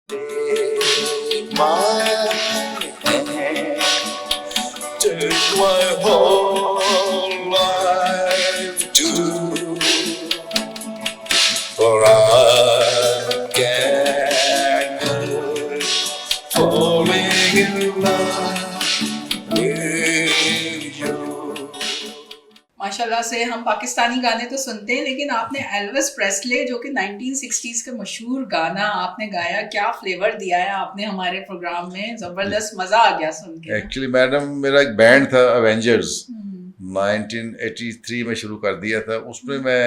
My hand took my whole life too, for I can't help falling in love with you. माशाल्लाह से हम पाकिस्तानी गाने तो सुनते हैं, लेकिन आपने एल्विस प्रेस्ले जो कि 1960s का मशहूर गाना आपने गाया, क्या फ्लेवर दिया है आपने हमारे प्रोग्राम में, जबरदस्त मजा आ गया सुन के। एक्चुअली मैडम मेरा एक बैंड था अवेंजर्स 1983 में शुरू कर दिया था। उसमें मैं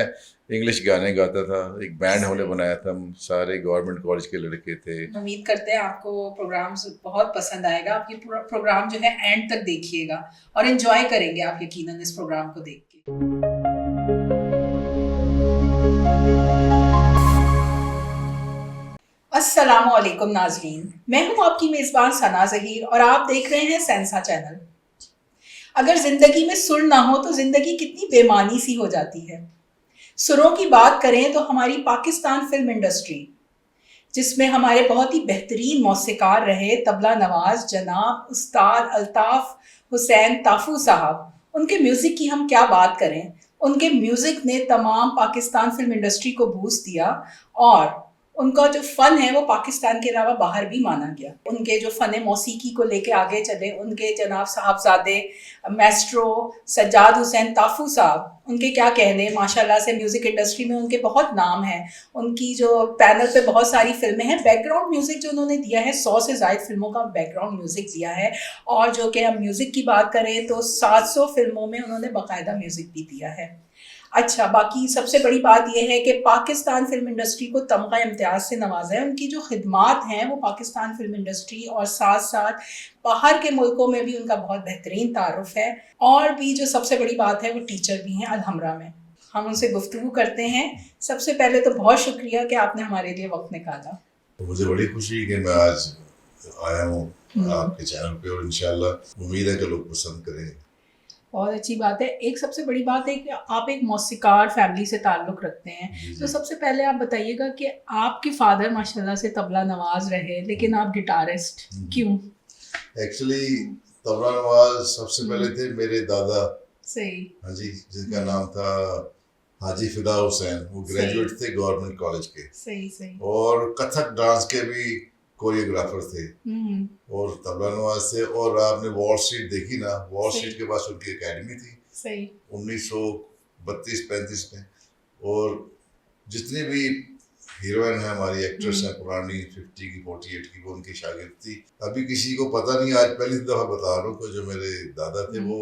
इंग्लिश गाने गाता था। एक बैंड हमने बनाया था, हम सारे गवर्नमेंट कॉलेज के लड़के थे। उम्मीद करते हैं आपको प्रोग्राम बहुत पसंद आएगा। आप ये प्रोग्राम जो है एंड तक देखिएगा और एंजॉय करेंगे आप यकीनन इस प्रोग्राम को देख के। अस्सलाम वालेकुम नाज़रीन, मैं हूं आपकी मेज़बान सना ज़हीर और आप देख रहे हैं सेंसा चैनल। अगर ज़िंदगी में सुर ना हो तो ज़िंदगी कितनी बेमानी सी हो जाती है। सुरों की बात करें तो हमारी पाकिस्तान फिल्म इंडस्ट्री, जिसमें हमारे बहुत ही बेहतरीन मौसीकार रहे तबला नवाज जनाब उस्ताद अल्ताफ़ हुसैन ताफू साहब, उनके म्यूज़िक की हम क्या बात करें। उनके म्यूज़िक ने तमाम पाकिस्तान फिल्म इंडस्ट्री को बूस्ट दिया और उनका जो फ़न है वो पाकिस्तान के अलावा बाहर भी माना गया। उनके जो फ़न मौसीकी को लेके आगे चले, उनके जनाब साहबजादे मैस्ट्रो सज्जाद हुसैन ताफू साहब, उनके क्या कहने, माशाल्लाह से म्यूज़िक इंडस्ट्री में उनके बहुत नाम है। उनकी जो पैनल पे बहुत सारी फिल्में हैं, बैकग्राउंड म्यूज़िक जो उन्होंने दिया है 100 से ज़ायद फिल्मों का बैकग्राउंड म्यूज़िक दिया है। और जो कि हम म्यूज़िक की बात करें तो 700 फिल्मों में उन्होंने बाकायदा म्यूज़िक भी दिया है। अच्छा, बाकी सबसे बड़ी बात यह है कि पाकिस्तान फिल्म इंडस्ट्री को तमगा इम्तियाज़ से नवाजा है। उनकी जो खिदमात हैं वो पाकिस्तान फिल्म इंडस्ट्री और साथ साथ बाहर के मुल्कों में भी उनका बहुत बेहतरीन तारुफ है। और भी जो सबसे बड़ी बात है वो टीचर भी हैं अलहमरा में। हम उनसे गुफ्तगू करते हैं। सबसे पहले तो बहुत शुक्रिया कि आपने हमारे लिए वक्त निकाला। तो मुझे बड़ी खुशी कि मैं आज आया हूँ आपके चैनल पे और इंशाल्लाह उम्मीद है कि लोग पसंद करेंगे। बहुत अच्छी बात है। एक सबसे बड़ी बात है कि आप एक मौसीकार फैमिली से ताल्लुक़ रखते हैं। तो सबसे पहले आप बताइएगा कि आपके फादर माशाल्लाह से तबला नवाज रहे, लेकिन आप गिटारिस्ट क्यों? एक्चुअली तबला नवाज सबसे पहले थे मेरे दादा। सही। हाँ जी, जिनका नाम था हाजी फिदा हुसैन। वो ग्रेजुएट थे गवर्नमेंट कॉलेज के। सही सही। और कथक डांस के भी कोरियोग्राफर थे और तबला नवाज थे। और आपने वॉल स्ट्रीट देखी ना, वॉल स्ट्रीट के पास उनकी एकेडमी थी। सही। 1932-35 में। और जितनी भी हीरोइन है हमारी एक्ट्रेस है पुरानी 50 की 48 की, वो उनकी शागिर्द थी। अभी किसी को पता नहीं, आज पहली दफा बता रहा हूँ कि जो मेरे दादा थे वो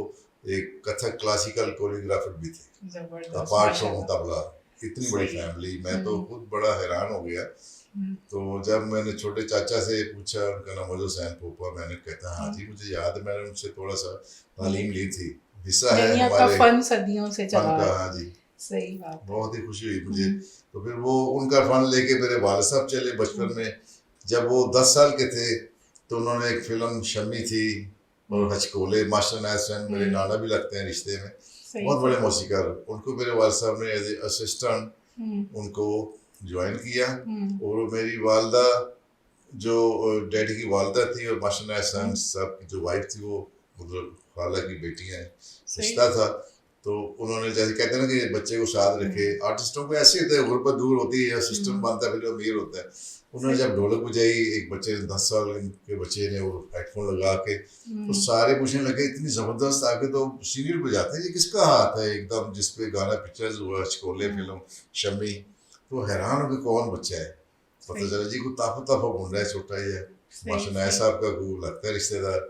एक कथक क्लासिकल कोरियोग्राफर भी थे अपार्ट फ्रॉम तबला। इतनी बड़ी फैमिली, मैं तो खुद बड़ा हैरान हो गया। तो जब मैंने छोटे चाचा से पूछा, उनका नाम मजो सैन पोपा, मैंने कहता हाँ जी मुझे याद है, मैंने उनसे थोड़ा सा तालीम ली थी। हिस्सा है हमारे फन सदियों से चला का। हाँ जी, सही बात। बहुत ही खुशी हुई मुझे। तो फिर वो उनका फन लेके मेरे वालिद साहब चले बचपन में। जब वो 10 साल के थे तो उन्होंने एक फिल्म शम्मी थी और हचकोले, मास्टर नायसन मेरे नाना भी लगते हैं रिश्ते में, बहुत बड़े मौसीकार। उनको मेरे वालिद साहब ने एज ए असिस्टेंट उनको ज्वाइन किया। और मेरी वालदा जो डैडी की वालदा थी और मास्टर नायसन साहब की जो वाइफ थी, वो मतलब खाला की बेटी है, रिश्ता था। तो उन्होंने जैसे कहते हैं ना कि बच्चे को साथ रखे। आर्टिस्टों को ऐसे होता है, गुर्बत दूर होती है, सिस्टम बनता है, फिर अमीर होता है। उन्होंने जब ढोलक बजाई, एक बच्चे ने 10 साल के बच्चे ने वो हेडफोन लगा के, तो सारे पूछने लगे इतनी जबरदस्त आके तो सीनियर बजाते हैं, ये किसका हाथ है एकदम, जिसपे गाना पिक्चर्स हुआ हचकोले फिल्म शम्मी। तो हैरान हो कि कौन बच्चा है। पता चला जी को ताफा ताफा घूम रहा है, छोटा ही है, मास्टर नायर साहब का को लगता है रिश्तेदार।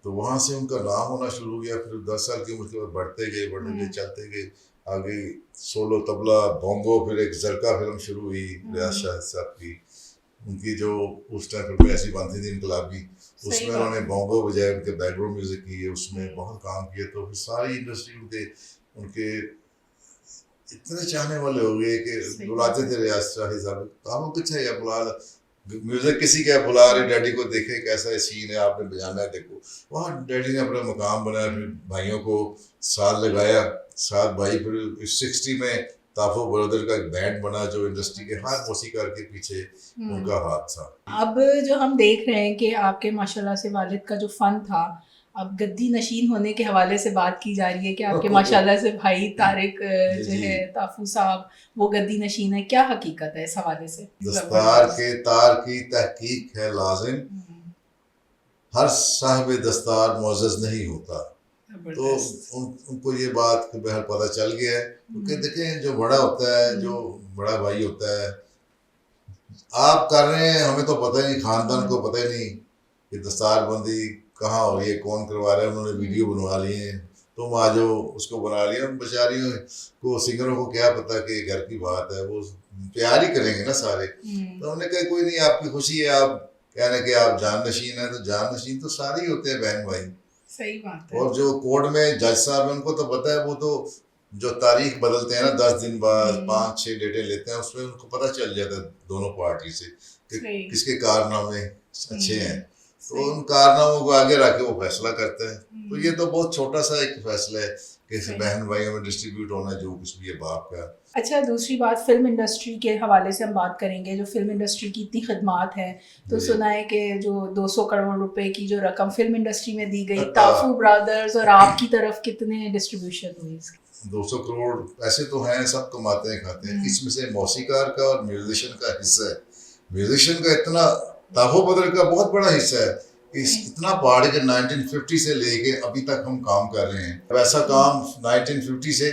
तो वहाँ से उनका नाम होना शुरू हो गया। फिर 10 साल की उम्र के बाद बढ़ते गए चलते गए आगे। सोलो तबला बोंगो, फिर एक जरका फिल्म शुरू हुई रियाज शाह साहब की, उनकी जो उस टाइम फिल्में ऐसी बनती थी इनकलाबी, उसमें उन्होंने बोंगो बजाए, उनके बैकग्राउंड म्यूजिक किए, उसमें बहुत काम किए। तो फिर सारी इंडस्ट्री उनके इतने चाहने वाले हो गए कि बुलाते थे रियाज शाह साहब, तो हम कुछ है या बुला म्यूजिक किसी का बुला रहे, डैडी को देखे कैसा सीन है, आपने बजाना है देखो। वहाँ डैडी ने अपना मकाम बनाया, फिर भाइयों को साथ लगाया, साथ भाई। फिर 60 में ताफो ब्रदर का एक बैंड बना जो इंडस्ट्री के हर मौसीकार के पीछे उनका हाथ था। अब जो हम देख रहे हैं कि आपके माशाल्लाह से वालिद का जो फन था, अब गद्दी नशीन होने के हवाले से बात की जा रही है कि आपके माशाल्लाह से भाई तारिक जो है ताफू साहब वो गद्दी नशीन है, क्या हकीकत है इस हवाले से? दस्तार के तार की तहकीक है लाजिम, हर साहिब दस्तार मुअज़्ज़ज़ नहीं होता। तो उनको ये बात बहर पता चल गया है, क्योंकि देखें जो बड़ा होता है, जो बड़ा भाई होता है, आप कर रहे हैं, हमें तो पता ही नहीं, खानदान को पता ही नहीं कि दस्तारबंदी कहाँ हो रही है, कौन करवा रहा है। उन्होंने वीडियो बनवा लिए हैं, तुम आ जाओ, उसको बना लिया। बेचारियों को, सिंगरों को क्या पता कि घर की बात है, वो प्यार ही करेंगे ना सारे। तो हमने कहा कोई नहीं, आपकी खुशी है, आप कह रहे हैं कि आप जान नशीन है, तो जान नशीन तो सारे ही होते हैं बहन भाई। सही बात है। और जो कोर्ट में जज साहब है उनको तो पता है, वो तो जो तारीख बदलते हैं ना 10 दिन बाद 5-6 डेटें लेते हैं, उसमें उनको पता चल जाता है दोनों पार्टी से कि किसके कारनामे अच्छे हैं, तो उन कारनामों को आगे रख के वो फैसला करते हैं। तो ये तो बहुत छोटा सा एक फैसला है कि बहन भाइयों में डिस्ट्रीब्यूट होना जो कुछ भी है बाप का। अच्छा, दूसरी बात फिल्म इंडस्ट्री के हवाले से हम बात करेंगे। जो फिल्म इंडस्ट्री की इतनी खिदमात है, तो सुना है कि जो 200 करोड़ रुपए की जो रकम फिल्म इंडस्ट्री में दी गई, ताफू ब्रदर्स और आपकी तरफ कितने डिस्ट्रीब्यूशन हुई इसकी? 200 करोड़ पैसे तो हैं, सब कमाते हैं खाते हैं, इसमें से मौसीकार का और म्यूजिशियन का हिस्सा है। म्यूजिशियन का इतना, ताफो बदर का बहुत बड़ा हिस्सा है। इतना पहाड़ है कि 1950 से लेके अभी तक हम काम कर रहे हैं। वैसा काम 1950 से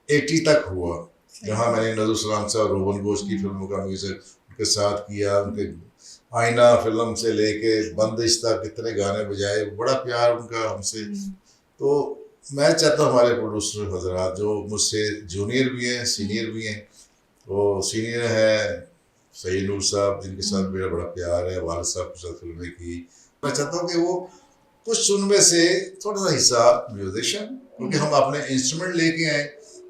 80 तक हुआ, जहाँ मैंने नज़रुल सलाम साहब, रोहन घोष की फिल्मों का म्यूजिक उनके साथ किया, उनके आईना फिल्म से लेके बंदिश तक कितने गाने बजाए, बड़ा प्यार उनका हमसे। तो मैं चाहता हूँ हमारे प्रोड्यूसर हजरात जो मुझसे जूनियर भी हैं, सीनियर भी हैं, तो सीनियर हैं सईद नूर साहब, जिनके साथ मेरा बड़ा प्यार है, वालिद साहब के साथ फिल्में की। मैं चाहता हूँ कि वो कुछ उनमें से थोड़ा सा हिस्सा म्यूजिशियन, क्योंकि हम अपने इंस्ट्रूमेंट लेके आए,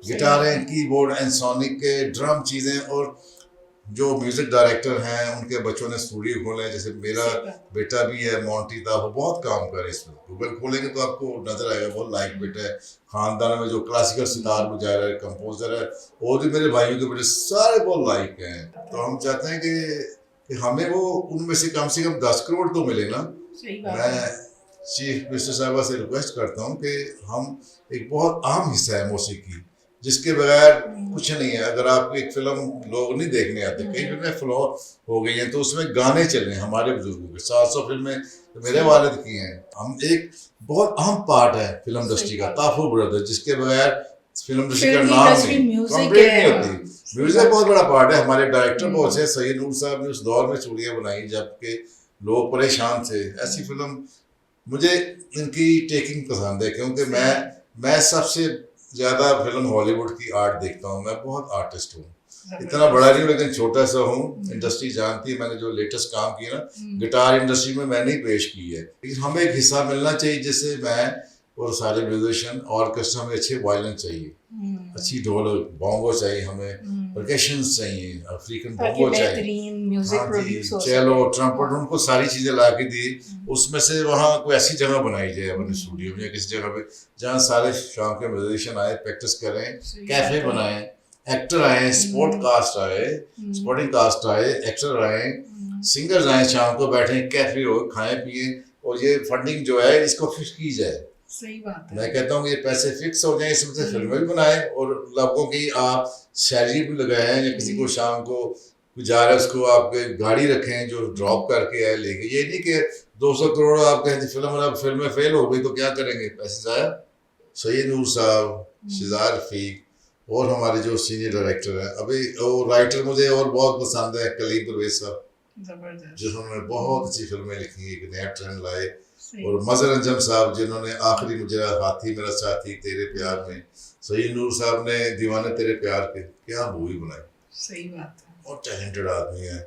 गिटारें, कीबोर्ड, एंसोनिक के ड्रम चीज़ें, और जो म्यूजिक डायरेक्टर हैं उनके बच्चों ने स्टूडियो खोले, जैसे मेरा बेटा भी है मोंटी था, वो बहुत काम करे इसमें। गूगल खोलेंगे तो आपको नजर आएगा, बहुत लाइक बेटा है, खानदान में जो क्लासिकल सितार बजा रहा है, कंपोजर है, और भी मेरे भाइयों के बेटे सारे बहुत लाइक हैं। तो हम चाहते हैं कि हमें वो उनमें से कम 10 करोड़ तो मिले ना। मैं चीफ मिनिस्टर साहबा से रिक्वेस्ट करता हूँ कि हम, एक बहुत अहम हिस्सा है मौसीकी, जिसके बगैर कुछ नहीं है। अगर आपको एक फिल्म लोग नहीं देखने आते, कई फिल्में फ्लॉप हो गई हैं, तो उसमें गाने चले हमारे बुजुर्गों के, 700 फिल्में तो मेरे वालिद की हैं। हम एक बहुत अहम पार्ट है फिल्म इंडस्ट्री का, ताफू ब्रदर, जिसके बगैर फिल्म इंडस्ट्री का नाम नहीं, कंप्लीट नहीं होती। म्यूजिक बहुत बड़ा पार्ट है, हमारे डायरेक्टर बहुत से, सईद नूर साहब ने उस दौर में चूड़ियाँ बनाई जबकि लोग परेशान थे। ऐसी फिल्म, मुझे इनकी टेकिंग पसंद है, क्योंकि मैं सबसे ज़्यादा फिल्म हॉलीवुड की आर्ट देखता हूँ। मैं बहुत आर्टिस्ट हूँ, इतना बड़ा नहीं हूँ लेकिन छोटा सा हूँ। इंडस्ट्री जानती है, मैंने जो लेटेस्ट काम किया ना गिटार इंडस्ट्री में मैंने ही पेश की है, लेकिन हमें एक हिस्सा मिलना चाहिए, जिससे मैं और सारे म्यूजिशियन, ऑर्केस्ट्रा में अच्छे वायलिन चाहिए, अच्छी ढोल बोंगो चाहिए, हमें परकशंस चाहिए, अफ्रीकन बोंगो चाहिए, चेलो, ट्रम्पेट, उनको सारी चीज़ें ला के दी। उसमें से वहाँ कोई ऐसी जगह बनाई जाए अपने स्टूडियो में या किसी जगह पे जहाँ सारे शाम के म्यूजिशियन आए, प्रैक्टिस करें, कैफे बनाए, एक्टर आए, स्पोर्टिंग कास्ट आए, एक्टर आए, सिंगर्स आए, शाम को बैठे कैफे हो, खाएं पिए, और ये फंडिंग जो है इसको फिक्स की जाए। सही बात है। मैं कहता हूँ ये पैसे फिक्स हो जाए, इसमें से फिल्में भी बनाए और लोगों की आप सैलरी भी लगाएं, या किसी को शाम को जा रहा है उसको आप गाड़ी रखें जो ड्रॉप करके आए लेके। ये नहीं कि 200 करोड़ आप कहें फिल्म फेल हो गई तो क्या करेंगे, पैसे जाया। सईद नूर साहब, शिजार रफीक और हमारे जो सीनियर डायरेक्टर हैं, अभी वो राइटर मुझे और बहुत पसंद है कलीम परवेज साहब, जिन्होंने बहुत अच्छी फिल्में लिखी, एक नया ट्रेंड लाए, और मजर अंजम साहब जिन्होंने आखिरी मुझे हाथी मेरा साथी, तेरे प्यार में, सईद नूर साहब ने दीवाने तेरे प्यार के, क्या मूवी बनाई। सही बात है, बहुत टैलेंटेड आदमी है,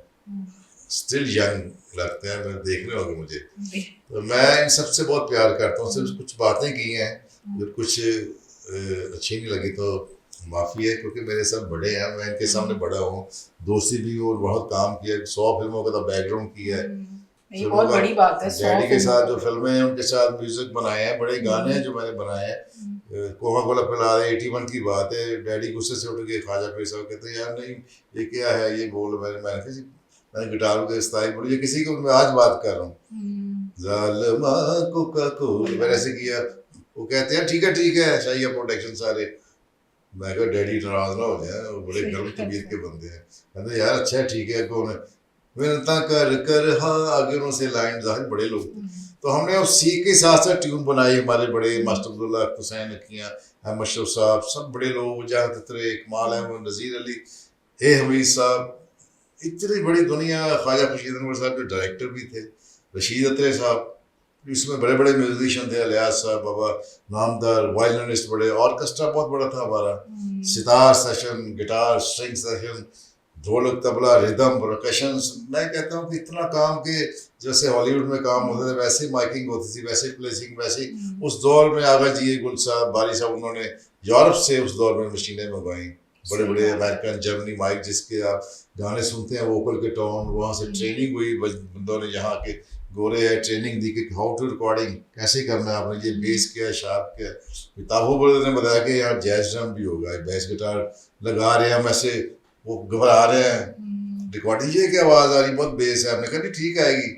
स्टिल यंग लगते हैं, मैं देखने होंगे मुझे। तो मैं इन सबसे बहुत प्यार करता हूँ। सिर्फ कुछ बातें की हैं जो कुछ अच्छी नहीं लगी तो माफ़ी है, क्योंकि मेरे सब बड़े हैं, मैं इनके सामने बड़ा हूँ, दोस्ती भी और बहुत काम किया, 100 फिल्मों का तो बैकग्राउंड किया है, ये बहुत बड़ी बात है। डैडी के साथ जो फिल्में हैं उनके साथ म्यूजिक बनाए हैं, बड़े गाने हैं जो मैंने बनाए हैं, कोका कोला पिला रहे, 81 की बात है, डैडी गुस्से से उठ के ख्वाजा फरीद साहब कहते हैं यार नहीं ये क्या है ये बोल, मैंने कहा जी मैंने गिटार को इस्ताई बोली, ये किसी को मैं आज बात कर रहा हूँ जालिमा कोका कोला, मैंने ऐसे किया, वो कहते हैं ठीक है चाहिए प्रोटेक्शन सारे। मैं कहा डैडी नाराज ना हो जाए, वो बड़े गर्म तबीयत के बंदे हैं। कहते यार अच्छा ठीक है, कौन है विनता कर कर, हाँ आगे उनसे लाइन जाहिर बड़े लोग थे। तो हमने उस सीख के साथ साथ ट्यून बनाई, हमारे बड़े मास्टर अब्दुल्ला हुसैन नकिया, अहमद शफ साहब, सब बड़े लोग, जहाँ तत्रे, इकमाल अहमद, नज़ीर अली, ए हमीद साहब, इतनी बड़ी दुनिया, ख्वाजा खुर्शीद अनवर साहब जो डायरेक्टर भी थे, रशीद अत्रे साहब, इसमें बड़े बड़े म्यूजिशियन थे, अलियास साहब, बाबा नामदार, वायलिनिस्ट बड़े, ऑर्केस्ट्रा बहुत बड़ा था हमारा, sitar session, guitar string session, dholak tabla rhythm percussions. मैं कहता हूँ कि इतना काम के जैसे हॉलीवुड में काम होते थे वैसे माइकिंग होती थी, वैसे प्लेसिंग, वैसे उस दौर में आगा जी गुल साहब, बारी साहब, उन्होंने यूरोप से उस दौर में मशीनें मंगवाई, बड़े बड़े अमेरिकन, जर्मनी माइक जिसके आप गाने सुनते हैं वोकल के टोन, वहाँ से ट्रेनिंग हुई बंदों ने, यहाँ के गोरे है, ट्रेनिंग दी कि हाउ टू रिकॉर्डिंग कैसे करना है आपने, ये बेस क्या है, शार्प क्या है। किताबों पर ने बताया कि यहाँ जैज ड्रम भी होगा, बेस गिटार लगा रहे हैं हम, ऐसे वो घबरा रहे हैं, रिकॉर्डिंग ये क्या आवाज़ आ रही, बहुत बेस है। हमने कहा ठीक आएगी,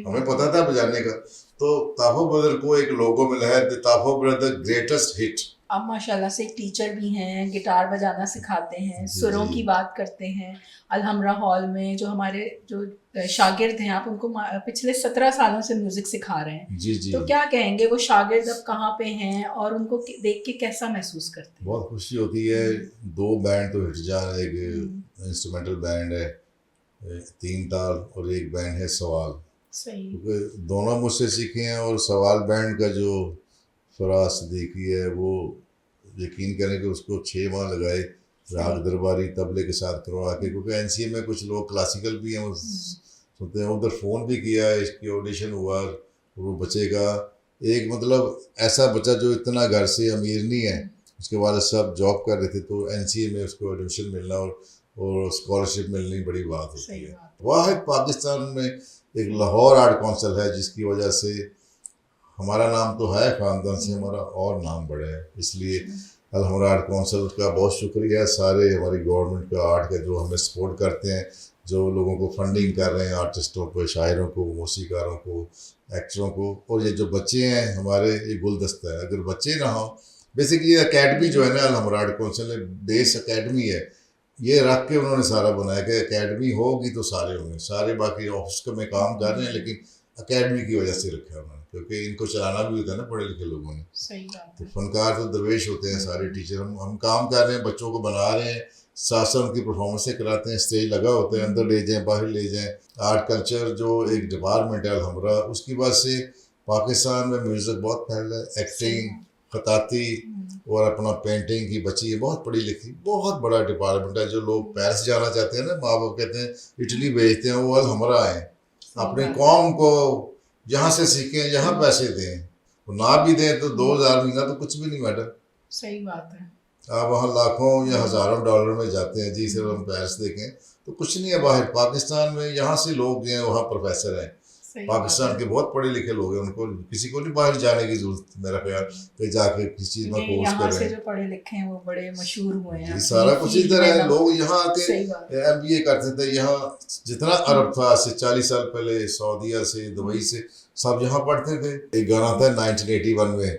हमें पता था बजाने का। तो ताफो ब्रदर को एक लोगो मिला है, द ताफो ब्रदर ग्रेटेस्ट हिट। आप माशाल्लाह से एक टीचर भी हैं, गिटार बजाना सिखाते हैं, सुरों की बात करते हैं। अलहमरा हॉल में जो हमारे जो शागिर्द हैं, आप उनको पिछले 17 सालों से म्यूजिक सिखा रहे हैं। जी जी। तो क्या कहेंगे वो शागिर्द अब कहाँ पे हैं और उनको देख के कैसा महसूस करते हैं? बहुत खुशी होती है। 2 बैंड तो हिट जा रहे, एक इंस्ट्रूमेंटल बैंड है 3 ताल और एक बैंड है सवाल, सही, क्योंकि दोनों मुझसे सीखे हैं। और सवाल बैंड का जो फराज सदीकी है वो यकीन करें कि उसको 6 माह लगाए राग दरबारी तबले के साथ करवा के, क्योंकि एनसीए में कुछ लोग क्लासिकल भी हैं वो सुनते हैं। उधर फ़ोन भी किया, इसकी ऑडिशन हुआ, वो बच्चे का एक मतलब ऐसा बच्चा जो इतना घर से अमीर नहीं है, उसके बाद सब जॉब कर रहे थे, तो एनसीए में उसको एडमिशन मिलना और स्कॉलरशिप मिलनी बड़ी बात होती है। वाहिद पाकिस्तान में एक लाहौर आर्ट काउंसिल है जिसकी वजह से हमारा नाम तो है, ख़ानदान से हमारा और नाम बढ़ा है, इसलिए अलहमरा आर्ट काउंसिल का बहुत शुक्रिया। सारे हमारी गवर्नमेंट का आर्ट का जो हमें सपोर्ट करते हैं, जो लोगों को फंडिंग कर रहे हैं, आर्टिस्टों को, शायरों को, मौसीकारों को, एक्टरों को। और ये जो बच्चे हैं हमारे, ये गुलदस्ता है। अगर बच्चे ना हो, बेसिकली अकेडमी जो है ना, अलहमरा आर्ट काउंसिल ने बेस अकेडमी है, ये रख के उन्होंने सारा बनाया कि अकेडमी होगी तो सारे होंगे। सारे बाकी ऑफिस में काम कर रहे हैं, लेकिन अकेडमी की वजह से रखा है उन्होंने, क्योंकि इनको चलाना भी होता है ना पढ़े लिखे लोगों ने। सही बात तो फनकार तो दरवेश होते हैं सारे टीचर। हम काम कर रहे हैं, बच्चों को बना रहे हैं, साथ साथ उनकी परफॉर्मेंसें कराते हैं, स्टेज लगा होता है, अंदर ले जाएं बाहर ले जाएं। आर्ट कल्चर जो एक डिपार्टमेंट है अलहमरा, उसकी वजह से पाकिस्तान में म्यूज़िक बहुत फैल है, एक्टिंग, खताती और अपना पेंटिंग की बच्ची है, बहुत पढ़ी लिखी, बहुत बड़ा डिपार्टमेंट है। जो लोग पेरिस जाना चाहते हैं ना, माँ बाप कहते हैं इटली भेजते हैं, वो अलहमरा आए, अपने कौम को यहाँ से सीखें, यहाँ पैसे दें, तो ना भी दें तो 2000 महीना तो कुछ भी नहीं मैटर। सही बात है। आप वहाँ लाखों या हज़ारों डॉलर में जाते हैं जी, सिर्फ हम पेरिस देखें तो कुछ नहीं है बाहर। पाकिस्तान में यहाँ से लोग हैं, वहाँ प्रोफेसर हैं, पाकिस्तान के बहुत पढ़े लिखे लोग हैं, उनको किसी को नहीं बाहर जाने की जरूरत, मेरा ख्याल कि जाके किसी चीज़ में कोर्स करें। से जो पढ़े लिखे हैं वो बड़े मशहूर हुए हैं, सारा कुछ इधर है। लोग यहाँ आके MBA करते थे, यहाँ जितना अरब था आज से 40 साल पहले, सऊदीया से, दुबई से, सब यहाँ पढ़ते थे। एक गाना था 1981 में,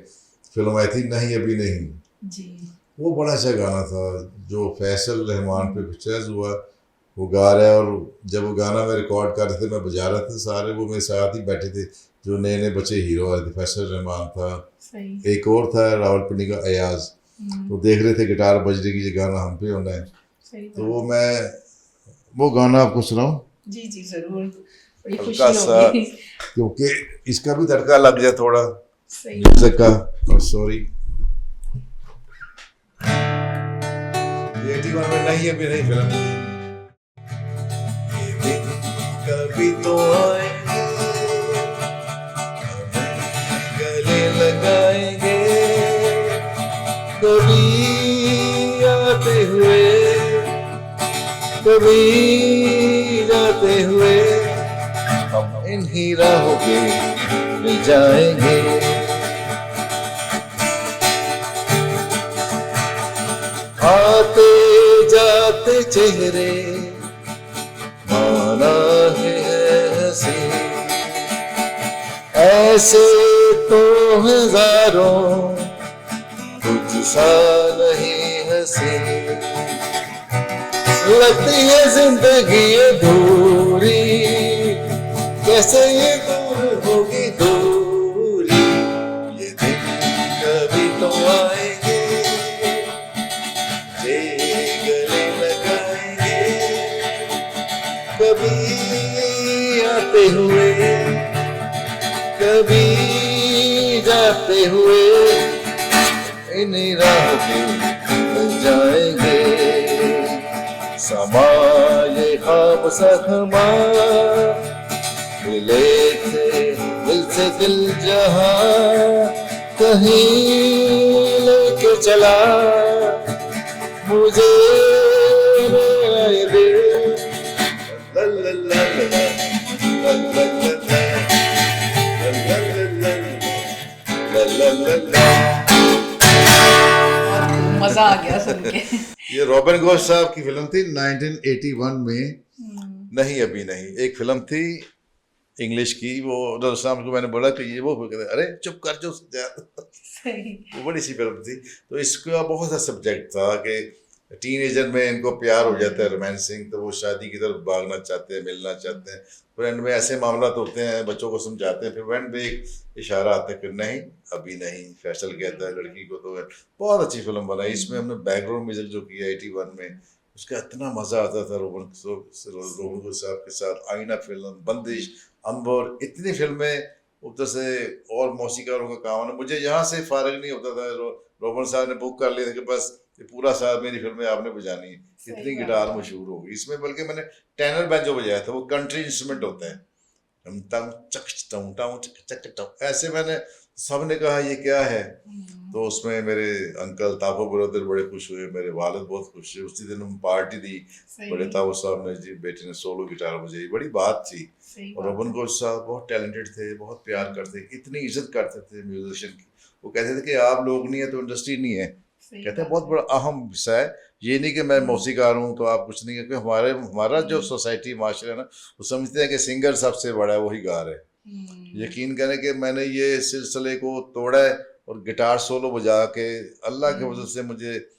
फिल्म आई थी नहीं अभी नहीं जी, वो बड़ा अच्छा गाना था जो फैसल रहमान पे पिक्चर्स हुआ, वो गा रहा है। और जब वो गाना मैं रिकॉर्ड कर रहे थे, मैं बजा रहा था, सारे वो मेरे साथ ही बैठे थे जो नए नए बच्चे हीरो आए थे। फैसल रहमान था, एक और था रावलपिंडी का अयाज, तो देख रहे थे गिटार बज रही की, ये गाना हम पे होना है। तो वो मैं वो गाना आपको सुनाऊं? जी जी जरूर, बड़ी खुशी होगी, क्योंकि इसका भी तड़का लग जाए थोड़ा म्यूजिक का। और सॉरी 81 में नहीं अभी नहीं फिल्म। ये दिन कभी तो आएंगे, गले लगाएंगे, कभी आते हुए कभी जाते हुए, हम इन्हीं राहों पे मिल जाएंगे। आते जाते चेहरे माना है हंसी, ऐसे तो हजारों कुछ सा नहीं हंसी, लगती है जिंदगी अधूरी, कैसे ये दूर होगी दूरी, ये दिन कभी तो आएंगे, ये गले लगाएंगे, कभी आते हुए कभी जाते हुए इन्हीं राहों पे बन जाएंगे, समा ये ख्वाब सा थमा, मिले थे दिल से दिल जहां, कहीं लेके चला मुझे मेरा दिल, ला ला ला ला ला ला ला ला ला। मजा आ गया सुन के। ये रॉबिन घोष साहब की फिल्म थी 1981 में, नहीं अभी नहीं, एक फिल्म थी इंग्लिश की, वो शाम को मैंने बोला कि ये वो कहते अरे चुप कर जो वो बड़ी सी फिल्म थी। तो इसका बहुत सा सब्जेक्ट था कि टीनेजर में इनको प्यार हो जाता है, रोमांसिंग, तो वो शादी की तरफ भागना चाहते हैं, मिलना चाहते हैं, फिर एंड में ऐसे मामला होते हैं, बच्चों को समझाते हैं, फिर एंड में एक इशारा आता है कि नहीं अभी नहीं, फैसल कहता है लड़की को। तो बहुत अच्छी फिल्म बनाई, इसमें हमने बैकग्राउंड म्यूजिक जो किया 81 में, उसका इतना मज़ा आता था रोहन साहब के साथ। आईना फिल्म, बंदिश, अंबर, इतनी फिल्में उधर से और मौसीकारों का काम है। मुझे यहाँ से फारग नहीं होता था, रोहन साहब ने बुक कर लिया था कि बस ये पूरा साल मेरी फिल्में आपने बजानी है, इतनी गिटार मशहूर हो गई इसमें। बल्कि मैंने टेनर बैंजो बजाया था, वो कंट्री इंस्ट्रूमेंट होते हैं, ऐसे मैंने, सब ने कहा ये क्या है, तो उसमें मेरे अंकल ताफो ब्रदर बड़े खुश हुए, मेरे वालिद बहुत खुश हुए। उसी दिन हम पार्टी दी, बड़े ताफो साहब ने जी बेटे ने सोलो गिटार बजाई, बड़ी बात थी। और रॉबिन घोष साहब बहुत टैलेंटेड थे, बहुत प्यार करते, इतनी इज्जत करते थे म्यूजिशियन की। वो कहते थे कि आप लोग नहीं है तो इंडस्ट्री नहीं है, कहते हैं बहुत बड़ा अहम हिस्सा है। ये नहीं कि मैं मौसीकार हूँ तो आप कुछ नहीं, क्योंकि हमारा जो सोसाइटी माशरा है ना, वो समझते हैं कि सिंगर सबसे बड़ा है वही गा रहे हैं। यकीन करें कि मैंने ये सिलसिले को तोड़ा है और गिटार सोलो बजा के अल्लाह के वजह से मुझे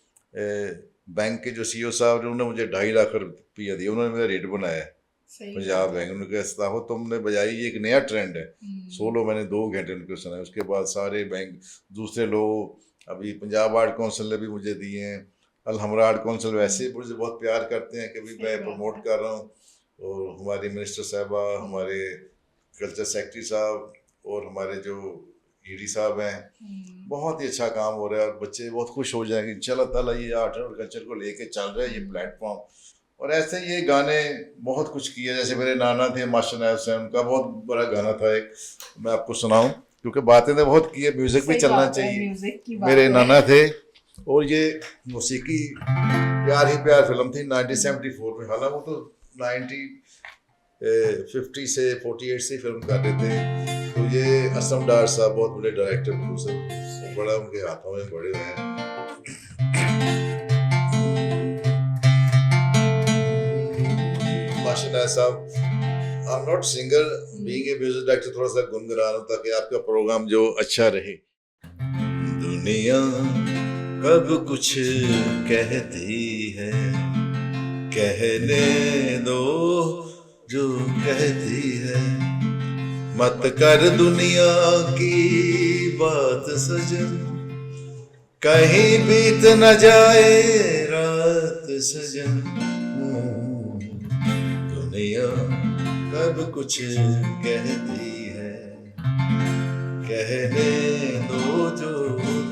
बैंक के जो CEO साहब ने उन्होंने मुझे 2.5 लाख रुपया दिया, उन्होंने मेरा रेट बनाया पंजाब बैंक। उन्होंने कहा हो तुमने बजाई, ये एक नया ट्रेंड है। सोलो मैंने 2 घंटे उनको सुना, उसके बाद सारे बैंक दूसरे लोग, अभी पंजाब आर्ट काउंसिल ने भी मुझे दिए हैं, अलहमरा आर्ट काउंसिल वैसे मुझे बहुत प्यार करते हैं कि भी मैं प्रमोट कर रहा हूँ। और हमारी मिनिस्टर साहबा, हमारे कल्चर सेक्रेटरी साहब और हमारे जो ED साहब हैं, बहुत ही अच्छा काम हो रहा है और बच्चे बहुत खुश हो जाएंगे इंशाल्लाह ताला। ये आर्ट और कल्चर को लेके चल रहा है ये प्लेटफॉर्म। और ऐसे ये गाने बहुत कुछ किया, जैसे मेरे नाना थे मास्टर नायब हुसैन, उनका बहुत बड़ा गाना था एक, मैं आपको सुनाऊं क्योंकि बातें तो बहुत की है, म्यूजिक भी चलना चाहिए। मेरे नाना थे और ये मौसीकी प्यार ही प्यार फिल्म थी 1974 में, हालांकि वो तो 1950 से 48 से फिल्म कर रहे थे। तो ये असम डार साहब बहुत बड़े डायरेक्टर प्रोड्यूसर, बड़ा उनके हाथों में बड़े हुए हैं। माशाल्लाह साहब, I am not singer, being a music director थोड़ा सा गुनगुना रहा हूं ताकि आपका प्रोग्राम जो अच्छा रहे। दुनिया कब कुछ कहती है, कहने दो जो कहती है, मत कर दुनिया की बात सजन, कहीं बीत न जाए रात सजन। दुनिया कब कुछ कहती है, कहने दो जो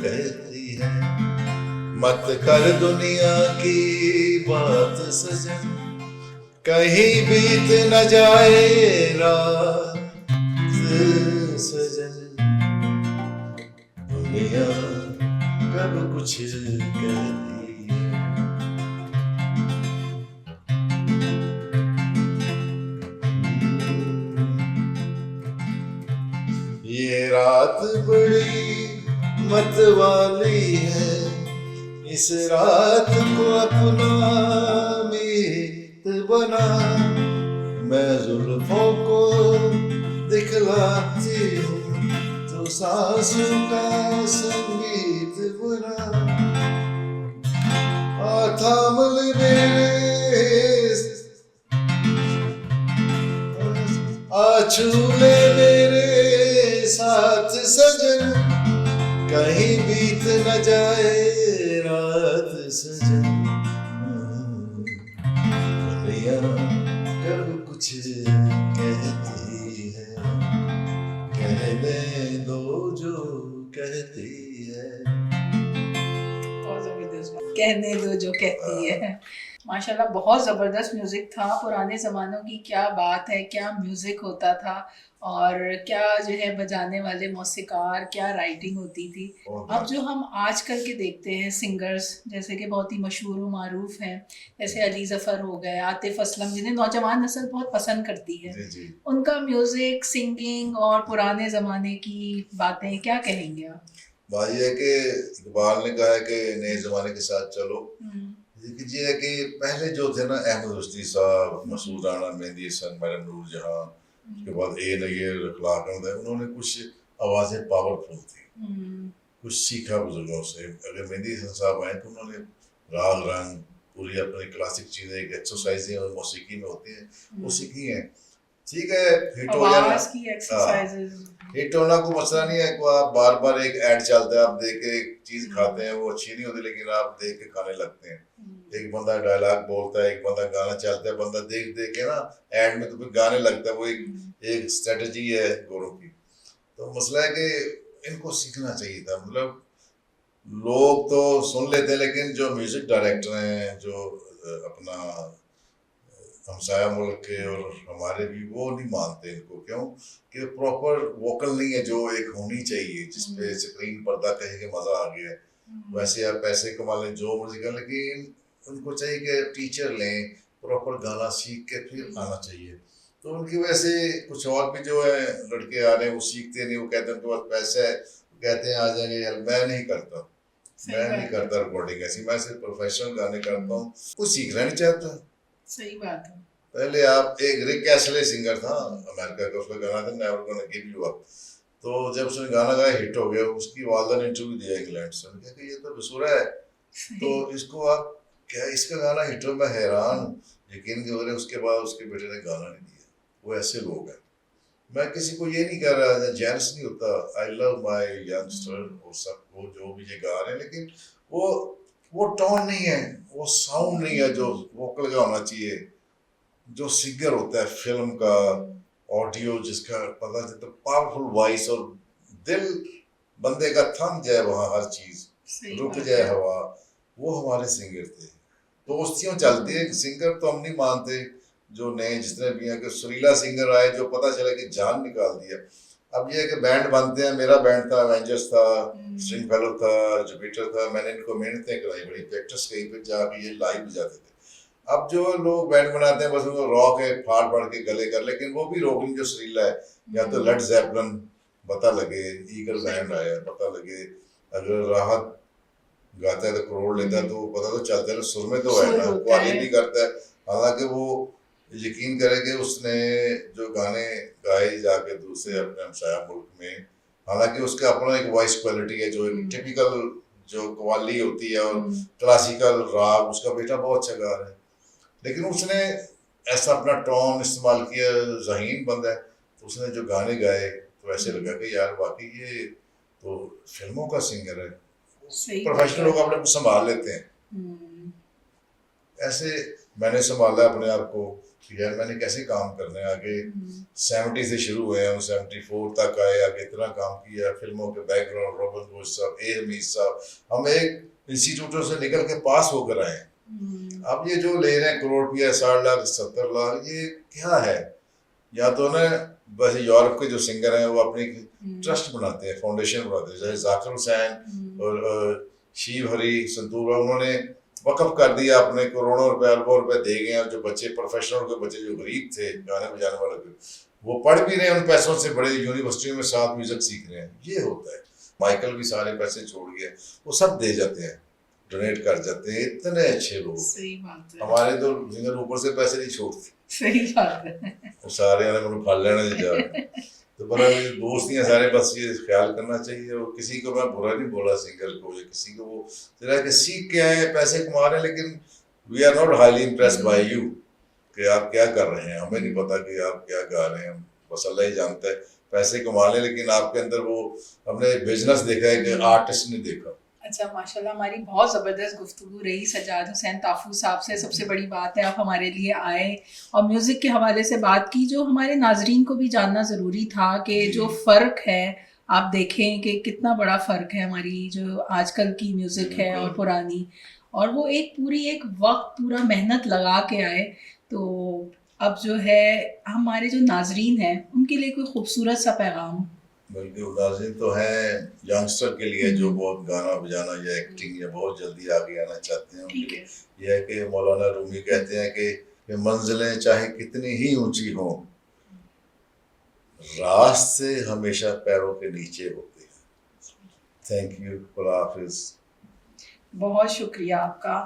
कहती है, मत कर दुनिया की बात सजन, कहीं बीत न जाए रात सजन। दुनिया कब कुछ कहती है। ये रात बड़ी मतवाली है, इस रात को अपना मीत बना, मैं जुल्फों को दिखलाती हूँ, तो सांसों का संगीत बना। थाम ले मेरे, छू ले मेरे साथ सजन, कहीं बीत न जाए रात सजन। दुनिया कब कुछ कहती है, कहने दो जो कहती है। बहुत जबरदस्त, कहने दो जो कहती है। माशाल्लाह बहुत ज़बरदस्त म्यूज़िक था। पुराने ज़मानों की क्या बात है, क्या म्यूज़िक होता था और क्या जो है बजाने वाले मौसीकार, क्या राइटिंग होती थी। अब जो हम आजकल के देखते हैं सिंगर्स, जैसे कि बहुत ही मशहूर व मारूफ हैं, जैसे अली ज़फ़र हो गए, आतिफ़ असलम, जिन्हें नौजवान नस्ल बहुत पसंद करती है, जी। उनका म्यूज़िक, सिंगिंग और पुराने ज़माने की बातें क्या कहेंगे आप? बात यह है कि इकबाल ने कहा है कि नए ज़माने के साथ चलो। ये है कि पहले जो थे ना, अहमद रुश्दी साहब, मसूद राना, मेहंदी हसन, मैडम नूर जहां, उसके बाद ए नैयर, अखलाक अहमद, उन्होंने कुछ आवाज़ें पावरफुल थी, कुछ सीखा बुजुर्गों से। अगर मेहंदी हसन साहब आए तो उन्होंने राग रंग पूरी अपनी क्लासिक चीज़ें, एक एक्सरसाइजें और मौसीकी में होती हैं, वो सीखी हैं। ठीक है, हिट हो जाना, हिट होना कोई मसला नहीं है। को आप बार बार एक ऐड चलता है, आप देख के एक चीज़ खाते हैं, वो अच्छी नहीं होती, लेकिन आप देख के खाने लगते हैं। एक बंदा डायलॉग बोलता है, एक बंदा गाना चलता है, बंदा देख देख के ना ऐड में तो फिर गाने लगता है। वो एक स्ट्रेटजी है गोरों की। तो मसला है कि इनको सीखना चाहिए था। मतलब लोग तो सुन लेते हैं, लेकिन जो म्यूजिक डायरेक्टर हैं, जो अपना हमसाया मुल्क के और हमारे भी, वो नहीं मानते इनको। क्यों कि प्रॉपर वोकल नहीं है जो एक होनी चाहिए, जिसपे स्क्रीन पर्दा कहे कि मजा आ गया। वैसे आप पैसे कमा लें, जो मर्जी कर, लेकिन उनको चाहिए कि टीचर लें, प्रॉपर गाना सीख के फिर आना चाहिए। तो उनकी वजह से कुछ और भी जो है लड़के आ रहे हैं, वो सीखते नहीं, वो कहते हैं उनके पास पैसा है, कहते हैं आ जाएंगे। यार मैं नहीं करता, मैं नहीं करता रिकॉर्डिंग ऐसी, मैं सिर्फ प्रोफेशनल गाने करता हूँ, कुछ सीखना नहीं चाहता। सही बात है। पहले आप, एक रिक एसले सिंगर था अमेरिका का, उसका गाना था never gonna give you up. तो जब उसने गाना गाया, हिट हो गया, उसकी वालदा ने इंटरव्यू दिया इंग्लैंड से, उन्होंने कहा कि ये तो बेसुरा है, तो इसको आप क्या, इसका गाना हिट हो, मैं हैरान हूँ। यकीन करें, उसके बाद उसके बेटे ने गाना नहीं दिया। वो ऐसे लोग हैं। मैं किसी को ये नहीं कह रहा, जेलस नहीं होता, आई लव माय यंगस्टर और सबको जो भी ये गा रहे हैं, लेकिन वो टोन नहीं है, वो साउंड नहीं है जो वोकल का होना चाहिए। जो सिंगर होता है फिल्म का, ऑडियो जिसका पता चलता, पावरफुल वॉइस, और दिल बंदे का थम जाए वहाँ, हर चीज रुक जाए हवा, वो हमारे सिंगर थे। दोस्तियों चलती है, सिंगर तो हम नहीं मानते जो नए जितने भी हैं। कि सुरीला सिंगर आए जो पता चला कि जान निकाल दिया। अब ये है कि बैंड बनते हैं, मेरा बैंड था, एवेंजर्स था, स्ट्रिंग फेलो था, जुपिटर था, मैंने इनको मेहनतें कराई, बड़ी प्रैक्टिस कहीं पे जाके ये लाइव बजाते थे। अब जो लोग बैंड बनाते हैं, बस उनको रॉक है, फाड़ फाड़ के गले कर, लेकिन वो भी रॉक नहीं जो सुरीला है। या तो लेड ज़ेपलिन पता लगे, ईगल बैंड आया पता लगे, अगर राहत गाता है तो करोड़ लेता है, तो पता तो चलता है, सुर में तो है ना, क्वालिटी भी करता है। हालांकि वो यकीन करे कि उसने जो गाने गाए जाके दूसरे अपने हमसाया मुल्क में, हालांकि उसका अपना एक वॉइस क्वालिटी है, जो एक टिपिकल जो कव्वाली होती है और क्लासिकल राग, उसका बेटा बहुत अच्छा गा रहा है, लेकिन उसने ऐसा अपना टोन इस्तेमाल किया, ज़हीन बंदा है, तो उसने जो गाने गाए तो ऐसे लगा कि यार वाकई ये तो फिल्मों का सिंगर है। प्रोफेशनल लोग अपने को संभाल लेते हैं। ऐसे मैंने संभाला अपने आप को कि यार मैंने कैसे काम करना है आगे। 70 से शुरू हुए हम 74 तक आए, आगे इतना काम किया, फिल्मों के बैकग्राउंड, रॉबिन रोज साहब, ए हमीद साहब, हम एक इंस्टीट्यूटों से निकल के पास होकर आए। अब ये जो ले रहे हैं करोड़ रुपया, 60 लाख 70 लाख, ये क्या है? या तो ना बस यूरोप के जो सिंगर हैं वो अपनी ट्रस्ट बनाते हैं, फाउंडेशन बनाते हैं, जैसे जाकिर हुसैन और शिव हरी संतूर, उन्होंने वक़्फ़ कर दिया अपने, करोड़ों रुपए अरबों रुपए दे गए हैं। जो बच्चे प्रोफेशनल के बच्चे जो गरीब थे गाने बजाने वाले थे, वो पढ़ भी रहे हैं उन पैसों से, बड़े यूनिवर्सिटियों में साथ म्यूजिक सीख रहे हैं। ये होता है। माइकल भी सारे पैसे छोड़ गया, वो सब दे जाते हैं। डोनेट कर जाते हैं, इतने अच्छे लोग। सही बात है, हमारे तो जिंगर ऊपर से पैसे नहीं छोड़ते, सही बात है। वो सारे मैंने फल लेना चाहिए। तो बड़ा दोस्तियाँ सारे, बस ये ख्याल करना चाहिए। और किसी को मैं बुरा नहीं बोला सिंगर को, या किसी को, वो जरा कि सीख के आए, पैसे कमा रहे हैं, लेकिन we are not highly impressed by you कि आप क्या कर रहे हैं। हमें नहीं पता कि आप क्या गा रहे हैं, बस अल्लाह ही जानता है। पैसे कमा लें, लेकिन आपके अंदर वो हमने बिजनेस देखा है कि आर्टिस्ट नहीं देखा। अच्छा, माशाल्लाह, हमारी बहुत ज़बरदस्त गुफ्तगू रही सज्जाद हुसैन ताफू साहब से। सबसे बड़ी बात है आप हमारे लिए आए और म्यूज़िक के हवाले से बात की, जो हमारे नाजरीन को भी जानना ज़रूरी था कि जो फ़र्क है, आप देखें कि कितना बड़ा फ़र्क है हमारी जो आजकल की म्यूज़िक है और पुरानी, और वो एक वक्त पूरा मेहनत लगा के आए। तो अब जो है हमारे जो नाजरीन हैं उनके लिए कोई खूबसूरत सा पैगाम। बल्कि नाज़रीन तो हैं यंगस्टर के लिए जो बहुत गाना बजाना या एक्टिंग या बहुत जल्दी आगे आना चाहते हैं, उनके लिए यह है कि मौलाना रूमी कहते हैं कि मंजिलें चाहे कितनी ही ऊंची हों, रास्ते हमेशा पैरों के नीचे होते हैं। थैंक यू, खुदा हाफिज़। बहुत शुक्रिया आपका,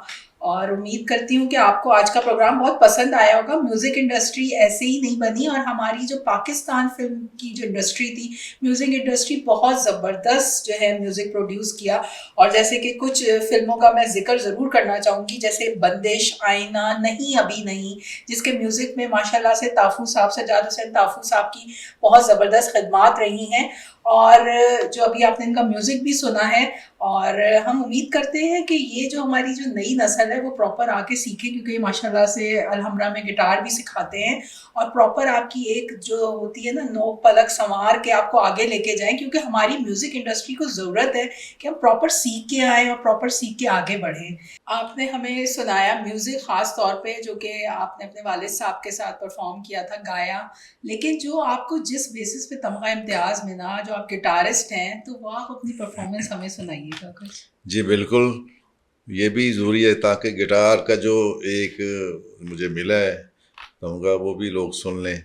और उम्मीद करती हूँ कि आपको आज का प्रोग्राम बहुत पसंद आया होगा। म्यूज़िक इंडस्ट्री ऐसे ही नहीं बनी, और हमारी जो पाकिस्तान फिल्म की जो इंडस्ट्री थी, म्यूज़िक इंडस्ट्री बहुत ज़बरदस्त जो है म्यूज़िक प्रोड्यूस किया। और जैसे कि कुछ फिल्मों का मैं जिक्र ज़रूर करना चाहूँगी, जैसे बंदिश, आईना, नहीं अभी नहीं, जिसके म्यूज़िक में माशाल्लाह से ताफू साहब, सज्जाद हुसैन ताफू साहब की बहुत ज़बरदस्त खिदमात रही हैं, और जो अभी आपने इनका म्यूज़िक भी सुना है। और हम उम्मीद करते हैं कि ये जो हमारी जो नई नस्ल है वो प्रॉपर आके सीखे, क्योंकि ये माशाल्लाह से अलहमरा में गिटार भी सिखाते हैं, और प्रॉपर आपकी एक जो होती है ना नोक पलक संवार के आपको आगे लेके जाएं, क्योंकि हमारी म्यूज़िक इंडस्ट्री को ज़रूरत है कि हम प्रॉपर सीख के आएँ और प्रॉपर सीख के आगे बढ़ें। आपने हमें सुनाया म्यूज़िक ख़ास तौर पे, जो कि आपने अपने वालिद साहब के साथ परफॉर्म किया था, गाया, लेकिन जो आपको जिस बेसिस पे तमगा इम्तियाज़ मिला, जो आप गिटारिस्ट हैं, तो वो आप अपनी परफॉर्मेंस हमें सुनाइएगा कुछ। जी बिल्कुल, ये भी ज़रूरी है ताकि गिटार का जो एक मुझे मिला है तमगा वो भी लोग सुन लें।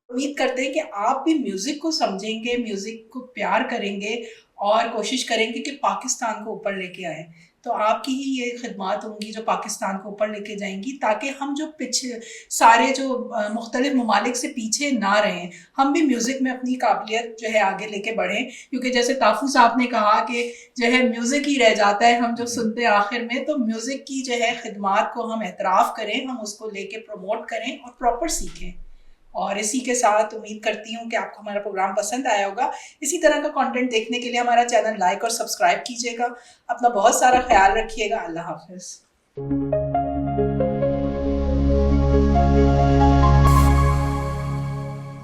उम्मीद करते हैं कि आप भी म्यूज़िक को समझेंगे, म्यूज़िक को प्यार करेंगे, और कोशिश करेंगे कि पाकिस्तान को ऊपर लेके आएँ। तो आपकी ही ये खिदमात होंगी जो पाकिस्तान को ऊपर लेके जाएंगी, ताकि हम जो पीछे सारे जो मुख्तलिफ ममालिक से पीछे ना रहें, हम भी म्यूज़िक में अपनी काबिलियत जो है आगे लेके बढ़ें। क्योंकि जैसे ताफू साहब ने कहा कि जो है म्यूज़िक ही रह जाता है हम जो सुनते आखिर में, तो म्यूज़िक की जो है खिदमात को हम एतराफ़ करें, हम उसको लेके प्रमोट करें और प्रॉपर सीखें। और इसी के साथ उम्मीद करती हूँ कि आपको हमारा प्रोग्राम पसंद आया होगा। इसी तरह का कंटेंट देखने के लिए हमारा चैनल लाइक और सब्सक्राइब कीजिएगा। अपना बहुत सारा ख्याल रखिएगा। अल्लाह हाफ़िज़।